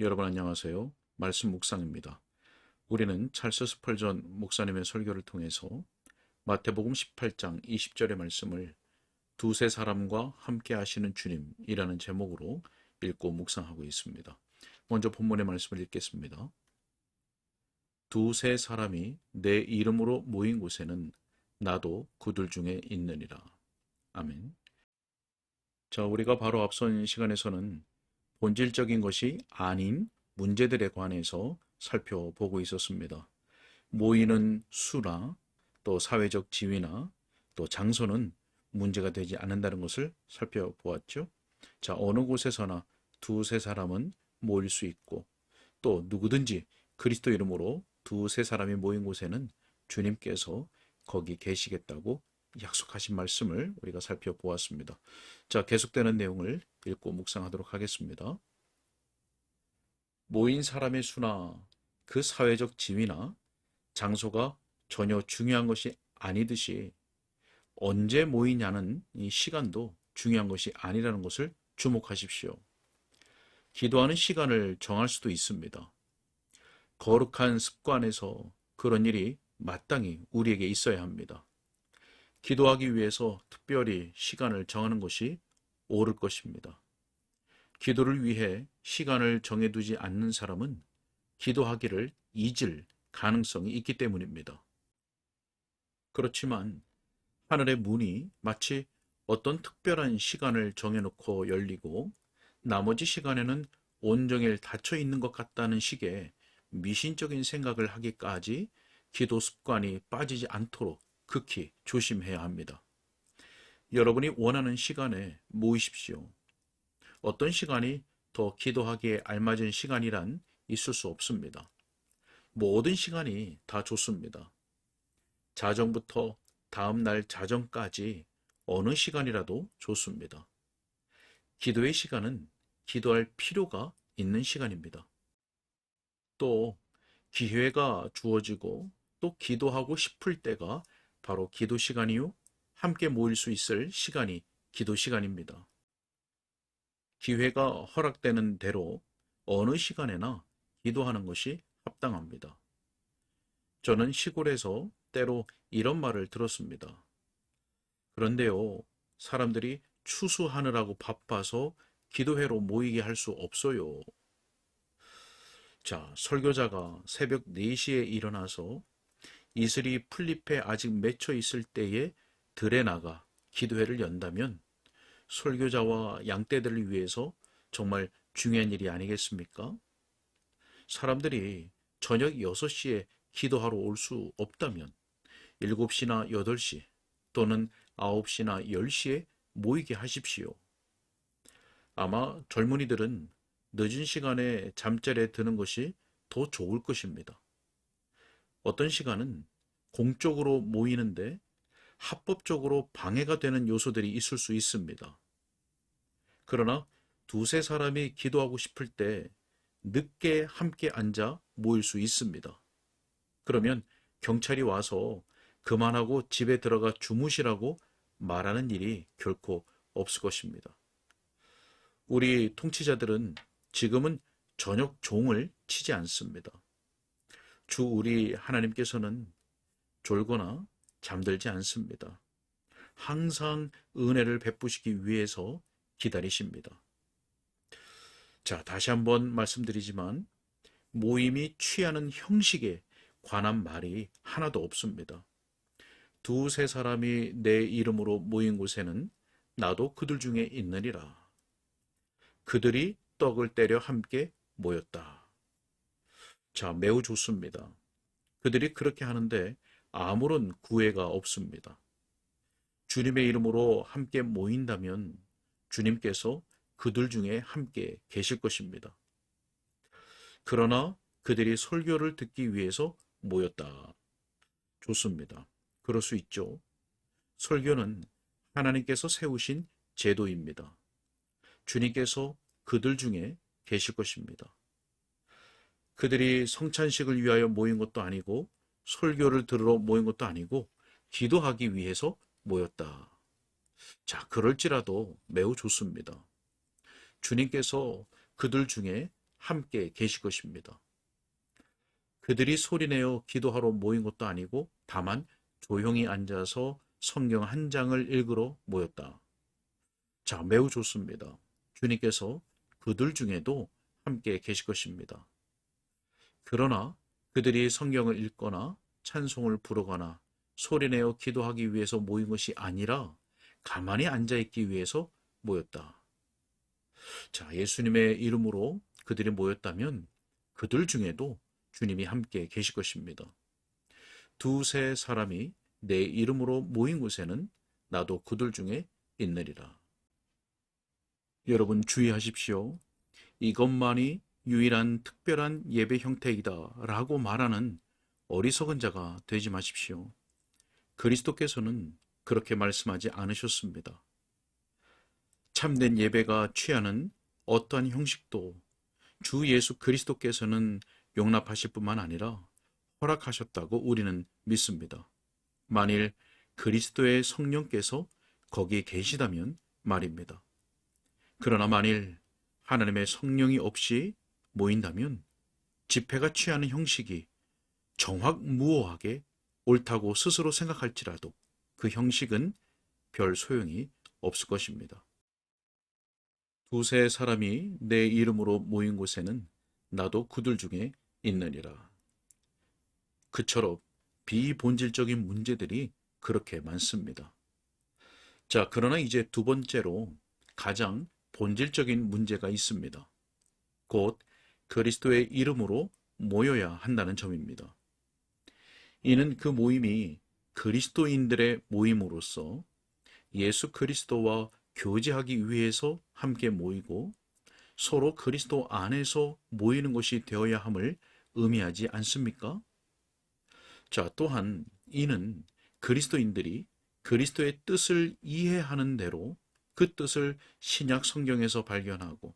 여러분 안녕하세요. 말씀 묵상입니다. 우리는 찰스 스펄전 목사님의 설교를 통해서 마태복음 18장 20절의 말씀을 두세 사람과 함께 하시는 주님이라는 제목으로 읽고 묵상하고 있습니다. 먼저 본문의 말씀을 읽겠습니다. 두세 사람이 내 이름으로 모인 곳에는 나도 그들 중에 있느니라. 아멘. 자, 우리가 바로 앞선 시간에서는 본질적인 것이 아닌 문제들에 관해서 살펴보고 있었습니다. 모이는 수나 또 사회적 지위나 또 장소는 문제가 되지 않는다는 것을 살펴보았죠. 자, 어느 곳에서나 두세 사람은 모일 수 있고 또 누구든지 그리스도 이름으로 두세 사람이 모인 곳에는 주님께서 거기 계시겠다고 약속하신 말씀을 우리가 살펴보았습니다. 자, 계속되는 내용을 읽고 묵상하도록 하겠습니다. 모인 사람의 수나 그 사회적 지위나 장소가 전혀 중요한 것이 아니듯이 언제 모이냐는 이 시간도 중요한 것이 아니라는 것을 주목하십시오. 기도하는 시간을 정할 수도 있습니다. 거룩한 습관에서 그런 일이 마땅히 우리에게 있어야 합니다. 기도하기 위해서 특별히 시간을 정하는 것이 옳을 것입니다. 기도를 위해 시간을 정해두지 않는 사람은 기도하기를 잊을 가능성이 있기 때문입니다. 그렇지만 하늘의 문이 마치 어떤 특별한 시간을 정해놓고 열리고 나머지 시간에는 온종일 닫혀 있는 것 같다는 식의 미신적인 생각을 하기까지 기도 습관이 빠지지 않도록 극히 조심해야 합니다. 여러분이 원하는 시간에 모이십시오. 어떤 시간이 더 기도하기에 알맞은 시간이란 있을 수 없습니다. 모든 시간이 다 좋습니다. 자정부터 다음 날 자정까지 어느 시간이라도 좋습니다. 기도의 시간은 기도할 필요가 있는 시간입니다. 또 기회가 주어지고 또 기도하고 싶을 때가 바로 기도 시간이요. 함께 모일 수 있을 시간이 기도 시간입니다. 기회가 허락되는 대로 어느 시간에나 기도하는 것이 합당합니다. 저는 시골에서 때로 이런 말을 들었습니다. 그런데요, 사람들이 추수하느라고 바빠서 기도회로 모이게 할 수 없어요. 자, 설교자가 새벽 4시에 일어나서 이슬이 풀잎에 아직 맺혀 있을 때에 들에 나가 기도회를 연다면 설교자와 양떼들을 위해서 정말 중요한 일이 아니겠습니까? 사람들이 저녁 6시에 기도하러 올 수 없다면 7시나 8시 또는 9시나 10시에 모이게 하십시오. 아마 젊은이들은 늦은 시간에 잠자리에 드는 것이 더 좋을 것입니다. 어떤 시간은 공적으로 모이는데 합법적으로 방해가 되는 요소들이 있을 수 있습니다. 그러나 두세 사람이 기도하고 싶을 때 늦게 함께 앉아 모일 수 있습니다. 그러면 경찰이 와서 그만하고 집에 들어가 주무시라고 말하는 일이 결코 없을 것입니다. 우리 통치자들은 지금은 저녁 종을 치지 않습니다. 주 우리 하나님께서는 졸거나 잠들지 않습니다. 항상 은혜를 베푸시기 위해서 기다리십니다. 자, 다시 한번 말씀드리지만 모임이 취하는 형식에 관한 말이 하나도 없습니다. 두세 사람이 내 이름으로 모인 곳에는 나도 그들 중에 있느니라. 그들이 떡을 때려 함께 모였다. 자, 매우 좋습니다. 그들이 그렇게 하는데 아무런 구애가 없습니다. 주님의 이름으로 함께 모인다면 주님께서 그들 중에 함께 계실 것입니다. 그러나 그들이 설교를 듣기 위해서 모였다. 좋습니다. 그럴 수 있죠. 설교는 하나님께서 세우신 제도입니다. 주님께서 그들 중에 계실 것입니다. 그들이 성찬식을 위하여 모인 것도 아니고 설교를 들으러 모인 것도 아니고 기도하기 위해서 모였다. 자, 그럴지라도 매우 좋습니다. 주님께서 그들 중에 함께 계실 것입니다. 그들이 소리내어 기도하러 모인 것도 아니고 다만 조용히 앉아서 성경 한 장을 읽으러 모였다. 자, 매우 좋습니다. 주님께서 그들 중에도 함께 계실 것입니다. 그러나 그들이 성경을 읽거나 찬송을 부르거나 소리내어 기도하기 위해서 모인 것이 아니라 가만히 앉아있기 위해서 모였다. 자, 예수님의 이름으로 그들이 모였다면 그들 중에도 주님이 함께 계실 것입니다. 두세 사람이 내 이름으로 모인 곳에는 나도 그들 중에 있느리라. 여러분 주의하십시오. 이것만이 유일한 특별한 예배 형태이다 라고 말하는 어리석은 자가 되지 마십시오. 그리스도께서는 그렇게 말씀하지 않으셨습니다. 참된 예배가 취하는 어떠한 형식도 주 예수 그리스도께서는 용납하실 뿐만 아니라 허락하셨다고 우리는 믿습니다. 만일 그리스도의 성령께서 거기에 계시다면 말입니다. 그러나 만일 하나님의 성령이 없이 모인다면 집회가 취하는 형식이 정확무오하게 옳다고 스스로 생각할지라도 그 형식은 별 소용이 없을 것입니다. 두세 사람이 내 이름으로 모인 곳에는 나도 그들 중에 있느니라. 그처럼 비본질적인 문제들이 그렇게 많습니다. 자, 그러나 이제 두 번째로 가장 본질적인 문제가 있습니다. 곧 그리스도의 이름으로 모여야 한다는 점입니다. 이는 그 모임이 그리스도인들의 모임으로서 예수 그리스도와 교제하기 위해서 함께 모이고 서로 그리스도 안에서 모이는 것이 되어야 함을 의미하지 않습니까? 자, 또한 이는 그리스도인들이 그리스도의 뜻을 이해하는 대로 그 뜻을 신약 성경에서 발견하고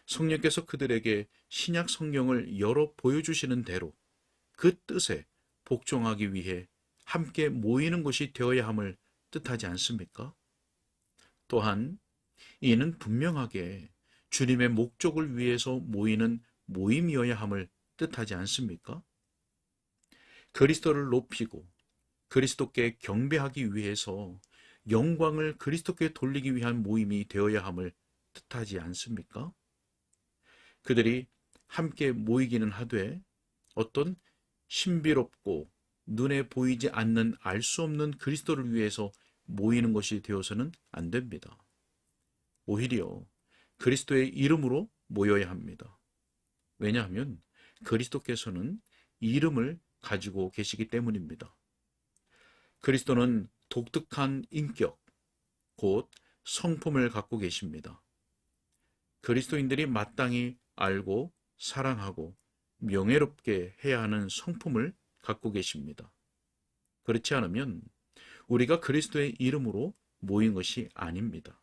성령께서 그들에게 신약 성경을 열어 보여주시는 대로 그 뜻에 복종하기 위해 함께 모이는 것이 되어야 함을 뜻하지 않습니까? 또한 이는 분명하게 주님의 목적을 위해서 모이는 모임이어야 함을 뜻하지 않습니까? 그리스도를 높이고 그리스도께 경배하기 위해서 영광을 그리스도께 돌리기 위한 모임이 되어야 함을 뜻하지 않습니까? 그들이 함께 모이기는 하되 어떤 신비롭고 눈에 보이지 않는 알 수 없는 그리스도를 위해서 모이는 것이 되어서는 안 됩니다. 오히려 그리스도의 이름으로 모여야 합니다. 왜냐하면 그리스도께서는 이름을 가지고 계시기 때문입니다. 그리스도는 독특한 인격, 곧 성품을 갖고 계십니다. 그리스도인들이 마땅히 알고 사랑하고 명예롭게 해야 하는 성품을 갖고 계십니다. 그렇지 않으면 우리가 그리스도의 이름으로 모인 것이 아닙니다.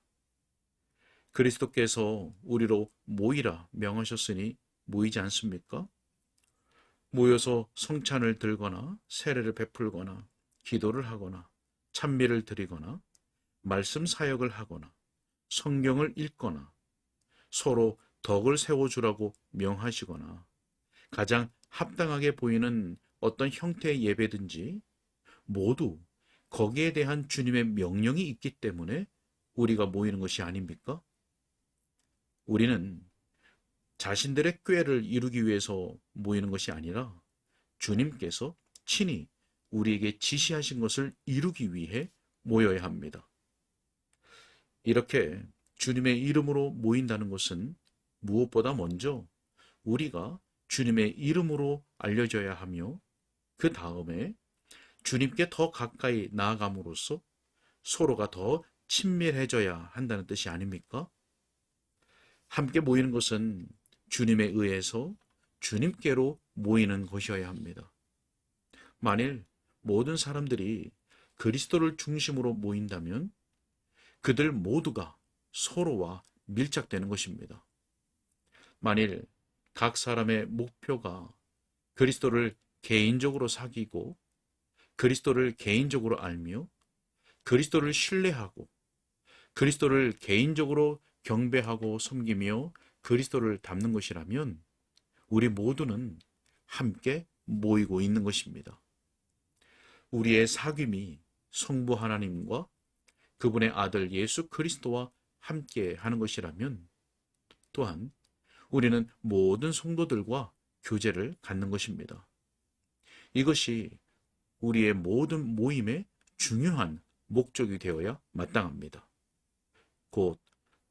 그리스도께서 우리로 모이라 명하셨으니 모이지 않습니까? 모여서 성찬을 들거나 세례를 베풀거나 기도를 하거나 찬미를 드리거나 말씀 사역을 하거나 성경을 읽거나 서로 덕을 세워주라고 명하시거나 가장 합당하게 보이는 어떤 형태의 예배든지 모두 거기에 대한 주님의 명령이 있기 때문에 우리가 모이는 것이 아닙니까? 우리는 자신들의 꾀를 이루기 위해서 모이는 것이 아니라 주님께서 친히 우리에게 지시하신 것을 이루기 위해 모여야 합니다. 이렇게 주님의 이름으로 모인다는 것은 무엇보다 먼저 우리가 주님의 이름으로 알려져야 하며 그 다음에 주님께 더 가까이 나아감으로써 서로가 더 친밀해져야 한다는 뜻이 아닙니까? 함께 모이는 것은 주님에 의해서 주님께로 모이는 것이어야 합니다. 만일 모든 사람들이 그리스도를 중심으로 모인다면 그들 모두가 서로와 밀착되는 것입니다. 만일 각 사람의 목표가 그리스도를 개인적으로 사귀고 그리스도를 개인적으로 알며 그리스도를 신뢰하고 그리스도를 개인적으로 경배하고 섬기며 그리스도를 닮는 것이라면 우리 모두는 함께 모이고 있는 것입니다. 우리의 사귐이 성부 하나님과 그분의 아들 예수 그리스도와 함께 하는 것이라면 또한 우리는 모든 성도들과 교제를 갖는 것입니다. 이것이 우리의 모든 모임의 중요한 목적이 되어야 마땅합니다. 곧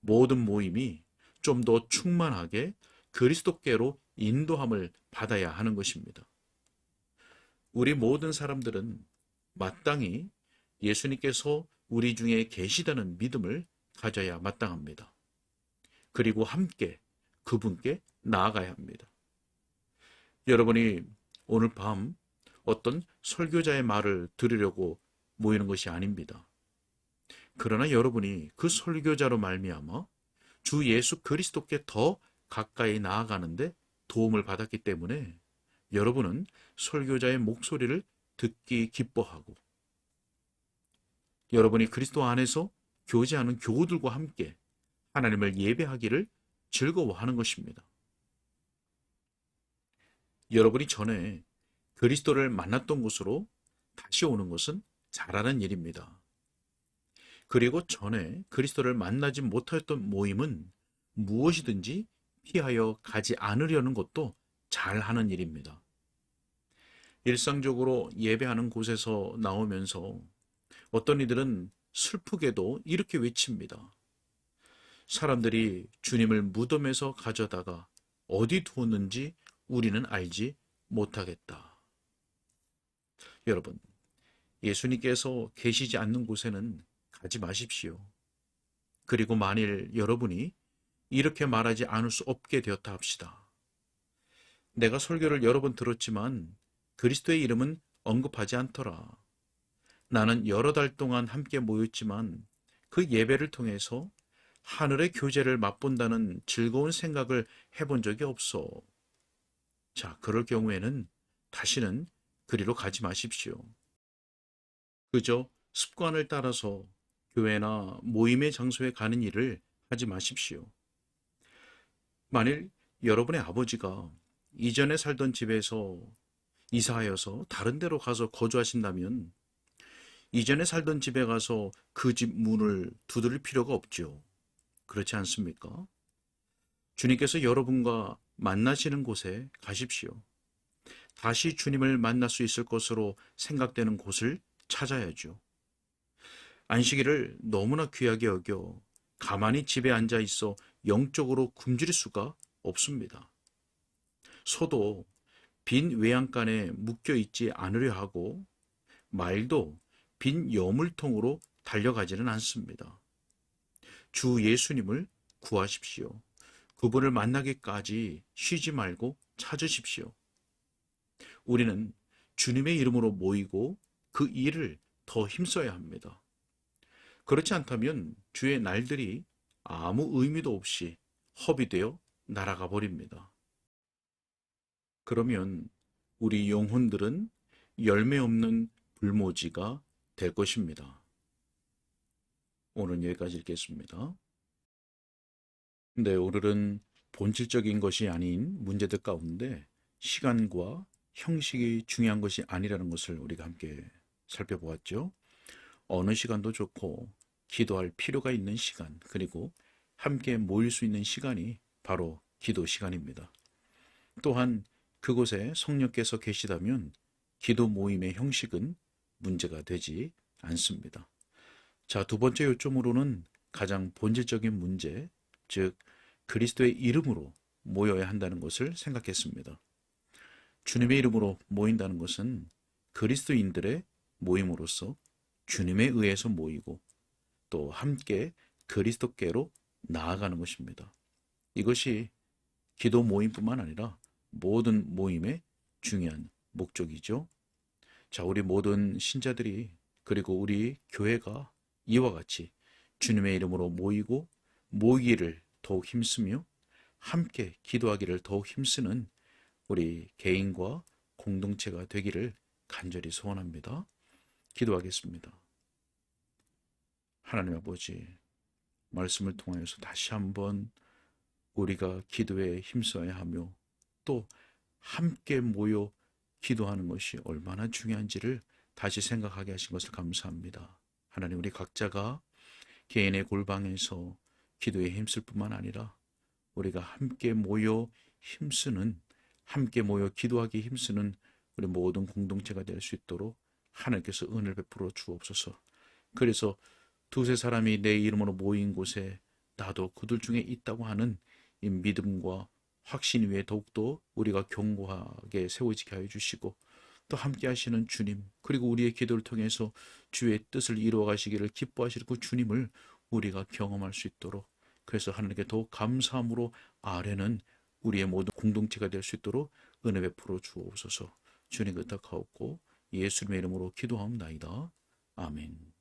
모든 모임이 좀 더 충만하게 그리스도께로 인도함을 받아야 하는 것입니다. 우리 모든 사람들은 마땅히 예수님께서 우리 중에 계시다는 믿음을 가져야 마땅합니다. 그리고 함께 그분께 나아가야 합니다. 여러분이 오늘 밤 어떤 설교자의 말을 들으려고 모이는 것이 아닙니다. 그러나 여러분이 그 설교자로 말미암아 주 예수 그리스도께 더 가까이 나아가는데 도움을 받았기 때문에 여러분은 설교자의 목소리를 듣기 기뻐하고 여러분이 그리스도 안에서 교제하는 교우들과 함께 하나님을 예배하기를 즐거워하는 것입니다. 여러분이 전에 그리스도를 만났던 곳으로 다시 오는 것은 잘하는 일입니다. 그리고 전에 그리스도를 만나지 못하였던 모임은 무엇이든지 피하여 가지 않으려는 것도 잘하는 일입니다. 일상적으로 예배하는 곳에서 나오면서 어떤 이들은 슬프게도 이렇게 외칩니다. 사람들이 주님을 무덤에서 가져다가 어디 두었는지 우리는 알지 못하겠다. 여러분, 예수님께서 계시지 않는 곳에는 가지 마십시오. 그리고 만일 여러분이 이렇게 말하지 않을 수 없게 되었다 합시다. 내가 설교를 여러 번 들었지만 그리스도의 이름은 언급하지 않더라. 나는 여러 달 동안 함께 모였지만 그 예배를 통해서 하늘의 교제를 맛본다는 즐거운 생각을 해본 적이 없어. 자, 그럴 경우에는 다시는 그리로 가지 마십시오. 그저 습관을 따라서 교회나 모임의 장소에 가는 일을 하지 마십시오. 만일 여러분의 아버지가 이전에 살던 집에서 이사하여서 다른 데로 가서 거주하신다면 이전에 살던 집에 가서 그 집 문을 두드릴 필요가 없죠. 그렇지 않습니까? 주님께서 여러분과 만나시는 곳에 가십시오. 다시 주님을 만날 수 있을 것으로 생각되는 곳을 찾아야죠. 안식일을 너무나 귀하게 여겨 가만히 집에 앉아 있어 영적으로 굶주릴 수가 없습니다. 소도 빈 외양간에 묶여 있지 않으려 하고 말도 빈 여물통으로 달려가지는 않습니다. 주 예수님을 구하십시오. 그분을 만나기까지 쉬지 말고 찾으십시오. 우리는 주님의 이름으로 모이고 그 일을 더 힘써야 합니다. 그렇지 않다면 주의 날들이 아무 의미도 없이 허비되어 날아가 버립니다. 그러면 우리 영혼들은 열매 없는 불모지가 될 것입니다. 오늘 여기까지 읽겠습니다. 네, 오늘은 본질적인 것이 아닌 문제들 가운데 시간과 형식이 중요한 것이 아니라는 것을 우리가 함께 살펴보았죠. 어느 시간도 좋고 기도할 필요가 있는 시간, 그리고 함께 모일 수 있는 시간이 바로 기도 시간입니다. 또한 그곳에 성령께서 계시다면 기도 모임의 형식은 문제가 되지 않습니다. 자, 두 번째 요점으로는 가장 본질적인 문제, 즉 그리스도의 이름으로 모여야 한다는 것을 생각했습니다. 주님의 이름으로 모인다는 것은 그리스도인들의 모임으로서 주님에 의해서 모이고 또 함께 그리스도께로 나아가는 것입니다. 이것이 기도 모임뿐만 아니라 모든 모임의 중요한 목적이죠. 자, 우리 모든 신자들이 그리고 우리 교회가 이와 같이 주님의 이름으로 모이고 모이기를 더욱 힘쓰며 함께 기도하기를 더욱 힘쓰는 우리 개인과 공동체가 되기를 간절히 소원합니다. 기도하겠습니다. 하나님 아버지, 말씀을 통하여서 다시 한번 우리가 기도에 힘써야 하며 또 함께 모여 기도하는 것이 얼마나 중요한지를 다시 생각하게 하신 것을 감사합니다. 하나님, 우리 각자가 개인의 골방에서 기도에 힘쓸 뿐만 아니라 우리가 함께 모여 힘쓰는, 함께 모여 기도하기 힘쓰는 우리 모든 공동체가 될 수 있도록 하나님께서 은혜를 베풀어 주옵소서. 그래서 두세 사람이 내 이름으로 모인 곳에 나도 그들 중에 있다고 하는 이 믿음과 확신 위에 더욱더 우리가 견고하게 세워지게 하여 주시고, 또 함께 하시는 주님, 그리고 우리의 기도를 통해서 주의 뜻을 이루어 가시기를 기뻐하실 그 주님을 우리가 경험할 수 있도록, 그래서 하나님께 더욱 감사함으로 아뢰는 우리의 모든 공동체가 될 수 있도록 은혜 베풀어 주옵소서. 주님 의탁하옵고 예수님의 이름으로 기도하옵나이다. 아멘.